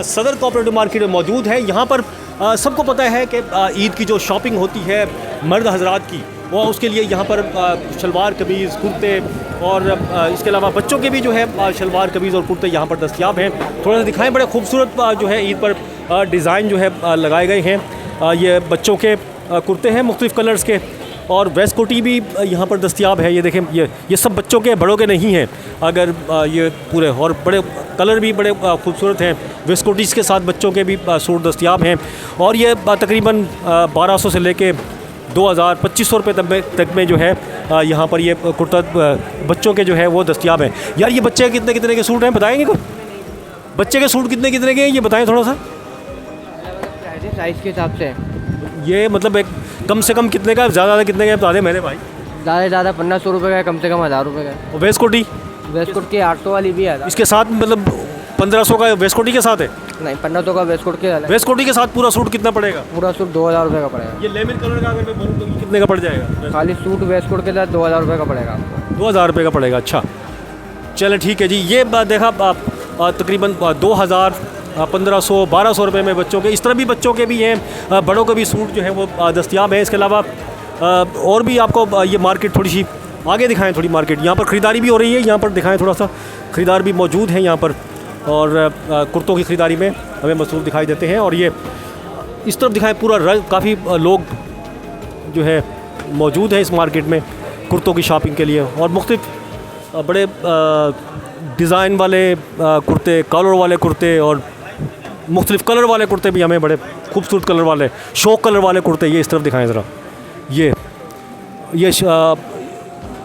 सदर cooperative market में मौजूद है। यहाँ पर सबको पता है कि ईद की जो शॉपिंग होती है मर्द हजरात की, वो उसके लिए यहाँ पर शलवार कमीज़ कुर्ते और इसके अलावा बच्चों के भी जो है शलवार कमीज़ और कुर्ते यहाँ पर दस्तियाब हैं। थोड़ा सा दिखाएं, बड़े खूबसूरत जो है ईद पर डिज़ाइन जो है लगाए गए हैं। ये बच्चों के कुर्ते हैं मुख्तलिफ़ कलर्स के, और वेस्ट कोटी भी यहाँ पर दस्तियाब है। ये देखें, ये सब बच्चों के बड़ों के नहीं हैं, अगर ये पूरे और बड़े कलर भी बड़े खूबसूरत हैं। वेस्ट कोटीज़ के साथ बच्चों के भी सूट दस्तियाब हैं, और ये तकरीबन 1200 से लेके 2000-2500 रुपये तक में जो है यहाँ पर ये कुर्ता बच्चों के जो है वो दस्तियाब हैं। यार ये बच्चे कितने कितने के सूट हैं बताएंगे कुछ? बच्चे के सूट कितने कितने के हैं ये बताएं थोड़ा सा। साइज़ के हिसाब से ये मतलब एक कम से कम कितने का, ज़्यादा कितने का बता दें मेरे भाई। ज़्यादा से ज़्यादा 1500 रुपये का है, कम से कम 1000 रुपये का है। और वेस्ट कोटी? वेस्ट कोट की 800 वाली भी है। इसके साथ मतलब 1500 का वेस्ट कोटी के साथ है? नहीं, 1500 का वेस्ट कोट के है। वेस्ट कोटी के साथ पूरा सूट कितना पड़ेगा? पूरा सूट 2000 रुपये का पड़ेगा। ये लेमन कलर का अगर मैं बोलूँ तो कितने का पड़ जाएगा? खाली सूट वेस्ट कोट के साथ 2000 रुपये का पड़ेगा आपको। 2000 रुपये का पड़ेगा। अच्छा चलें ठीक है जी। ये देखा आप तकरीबन 2000, 1500, 1200 रुपये में बच्चों के, इस तरह भी बच्चों के भी हैं, बड़ों के भी सूट जो है वो दस्तियाब हैं। इसके अलावा और भी आपको ये मार्केट थोड़ी सी आगे दिखाएं, थोड़ी मार्केट यहाँ पर ख़रीदारी भी हो रही है। यहाँ पर दिखाएं थोड़ा सा, ख़रीदार भी मौजूद हैं यहाँ पर, और कुर्तों की ख़रीदारी में हमें मसरूफ़ दिखाई देते हैं। और ये इस तरफ दिखाएं, पूरा काफ़ी लोग जो है मौजूद हैं इस मार्केट में कुर्तों की शॉपिंग के लिए, और मुख्तलिफ़ बड़े डिज़ाइन वाले कुर्ते, कलर वाले कुर्ते और मुख्तलिफ़ कलर वाले कुर्ते भी हमें, बड़े खूबसूरत कलर वाले, शौक कलर वाले कुर्ते, ये इस तरफ दिखाएं ज़रा। ये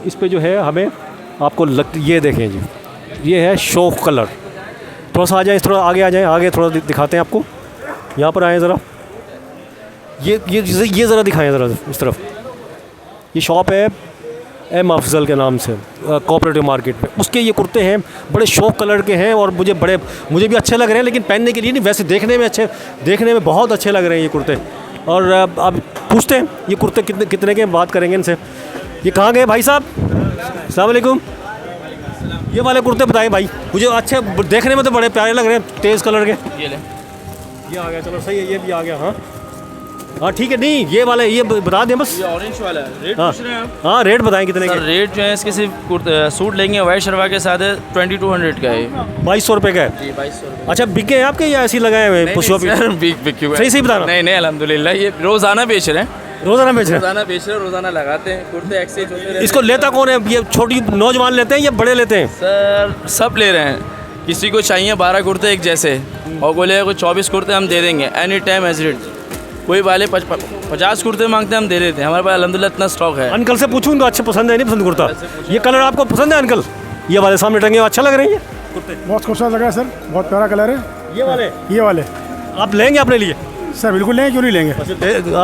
इस पे जो है हमें आपको ये देखें जी, ये है शौक कलर। थोड़ा सा आ जाए, इस तरह आगे आ जाएँ, आगे थोड़ा दिखाते हैं आपको। यहाँ पर आएँ ज़रा, ये ज़रा दिखाएँ ज़रा इस तरफ। ये शॉप है एम अफजल के नाम से कोऑपरेटिव मार्केट में, उसके ये कुर्ते हैं, बड़े शौक कलर के हैं, और मुझे भी अच्छे लग रहे हैं, लेकिन पहनने के लिए नहीं, वैसे देखने में बहुत अच्छे लग रहे हैं ये कुर्ते। और अब पूछते हैं ये कुर्ते कितने के, बात करेंगे इनसे। ये कहाँ गए भाई साहब? अस्सलाम वालेकुम। ये वाले कुर्ते बताएं भाई, मुझे अच्छे देखने में तो बड़े प्यारे लग रहे हैं, तेज़ कलर के। ये आ गया, चलो सही है, ये भी आ गया। हाँ ठीक है, नहीं ये वाले ये बता दें बस। ये ऑरेंज वाला है, रेट पूछ रहे हैं आप? हाँ रेट बताएं कितने के? रेट जो है इसके सिर्फ सूट लेंगे वाइट शलवार के साथ है 2200 का है। 2200 रुपये का है? जी 2200। अच्छा बिके हैं आपके या ऐसे ही लगाए हुए? सही बताना। नहीं अल्हम्दुलिल्लाह, ये रोज़ाना बेच रहे हैं। रोज़ाना बेच रहे हैं? रोज़ाना बेच रहे हैं, रोज़ाना लगाते हैं कुर्ते, एक्सचेंज होते रहते हैं। इसको लेता कौन है? ये छोटी नौजवान लेते हैं या बड़े लेते हैं? सर सब ले रहे हैं, किसी को चाहिए 12 कुर्ते एक जैसे, और बोले कोई 24 कुर्ते हम दे देंगे एनी टाइम एज रेट। कोई वाले 50 कुर्ते मांगते हैं हम दे देते हैं, हमारे पास अल्हम्दुलिल्लाह इतना स्टॉक है। अंकल से पूछूँ इनको अच्छे पसंद है नहीं पसंद कुर्ता? ये कलर आपको पसंद है अंकल? ये वाले सामने टंगे अच्छा लग रहे हैं ये कुर्ते? बहुत खूबसूरत लगा सर, बहुत प्यारा कलर है। ये वाले आप लेंगे अपने लिए? सर बिल्कुल लेंगे, क्यों नहीं लेंगे।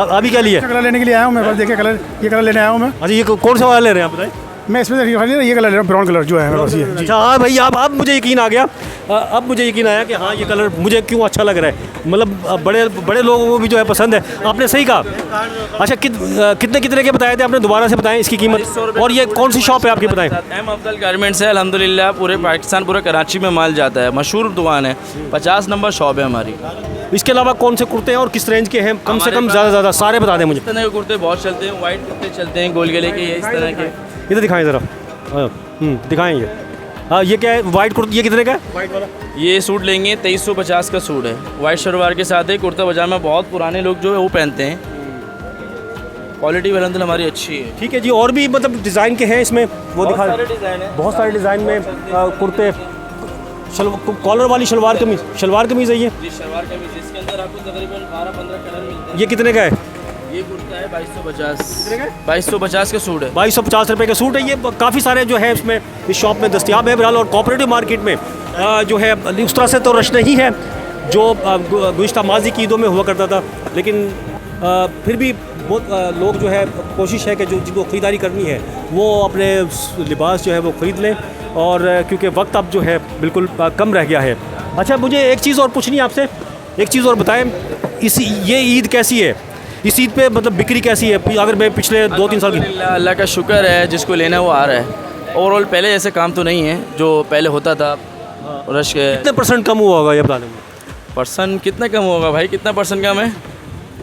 अभी क्या लिए? कलर लेने के लिए आया हूँ मैं, बस देखिए कलर, ये कलर लेने आया हूँ मैं। अच्छा ये कौन सा वाला ले रहे हैं आप बताएं? मैं इसमें ये कलर ले रहा हूँ, ब्राउन कलर जो है मेरे पास ये। अच्छा हाँ भाई, अब मुझे यकीन आ गया, अब मुझे यकीन आया कि हाँ ये कलर मुझे क्यों अच्छा लग रहा है, मतलब बड़े लोगों को भी जो है पसंद है। आपने सही कहा। अच्छा कितने के बताए थे आपने? दोबारा से बताएं इसकी कीमत। और ये कौन सी शॉप है आपकी बताएं? एम अफजल गारमेंट्स है, अल्हम्दुलिल्लाह पूरे पाकिस्तान, पूरे कराची में माल जाता है, मशहूर दुकान है, 50 नंबर शॉप है हमारी। इसके अलावा कौन से कुर्ते हैं और किस रेंज के हैं? कम से कम ज़्यादा सारे बता दें मुझे। इस तरह के कुर्ते बहुत चलते हैं, वाइट कुर्ते चलते हैं, गोल गले के, ये इस तरह के। इधर दिखाएं ज़रा, दिखाएं ये। हाँ ये क्या है वाइट कुर्ता, ये कितने का है वाइट वाला? ये सूट लेंगे 2350 का सूट है, वाइट शलवार के साथ है। कुर्ता पजामा बहुत पुराने लोग जो है वो पहनते हैं, क्वालिटी अल्हम्दुलिल्लाह हमारी अच्छी है। ठीक है जी। और भी मतलब डिज़ाइन के हैं इसमें, वो दिखा डिज़ाइन है, बहुत सारे डिज़ाइन में कुर्ते। कॉलर वाली शलवार कमीज़ है ये? जी शलवार कमीज, इसके अंदर आपको तकरीबन 12-15 कलर मिलते हैं। ये कितने का है? ये कुर्ता है 2250 का सूट है। 2250 रुपये का सूट है। ये काफ़ी सारे जो है इसमें इस शॉप में दस्तियाब है बहरहाल। और कोऑपरेटिव मार्केट में जो है उस तरह से तो रश नहीं है जो गुज़िश्ता माजी की ईदों में हुआ करता था, लेकिन फिर भी बहुत लोग जो है कोशिश है कि जिनको ख़रीदारी करनी है वो अपने लिबास जो है वो ख़रीद लें, और क्योंकि वक्त अब जो है बिल्कुल कम रह गया है। अच्छा मुझे एक चीज़ और पूछनी है आपसे, एक चीज़ और बताएं, ये ईद कैसी है? इस ईद पे मतलब बिक्री कैसी है? अगर मैं पिछले 2-3 साल की। अल्लाह का शुक्र है, जिसको लेना वो आ रहा है। ओवरऑल पहले ऐसे काम तो नहीं है जो पहले होता था। रश के कितने % कम हुआ होगा ये बता देंगे? परसेंट कितना कम होगा भाई, कितना परसेंट कम है?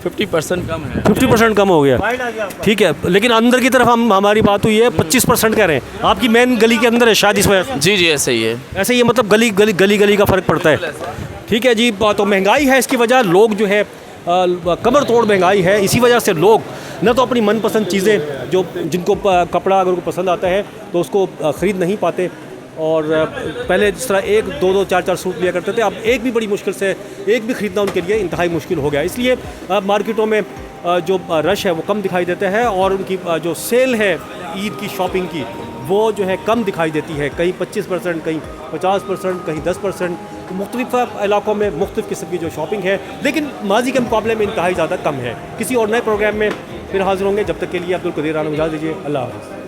50% कम है। 50% कम हो गया, ठीक है। लेकिन अंदर की तरफ हमारी बात हुई है 25% कह रहे हैं। आपकी मेन गली के अंदर है शायद, इस वजह से जी जी ऐसे ही है। ऐसे ही है, मतलब गली गली गली गली का फ़र्क पड़ता है। ठीक है जी। तो महंगाई है इसकी वजह, लोग जो है कमर तोड़ महंगाई है, इसी वजह से लोग न तो अपनी मनपसंद चीज़ें जो जिनको कपड़ा अगर उनको पसंद आता है तो उसको ख़रीद नहीं पाते। और पहले जिस तरह 1 2 4 सूट लिया करते थे, अब एक भी बड़ी मुश्किल से एक भी ख़रीदना उनके लिए इंतहाई मुश्किल हो गया। इसलिए मार्केटों में जो रश है वो कम दिखाई देता है और उनकी जो सेल है ईद की शॉपिंग की वो जो है कम दिखाई देती है। कहीं 25%, कहीं 50%, कहीं 10%। तो मुख्तलिफ इलाकों में मुख्तलिफ किस्म की जो शॉपिंग है, लेकिन माजी के मुकाबले में इंतहाई ज़्यादा कम है। किसी और नए प्रोग्राम में फिर हाज़िर होंगे, जब तक के लिए अब्दुल कदीर राना इजाज़त दीजिए। अल्लाह हाफ़िज़।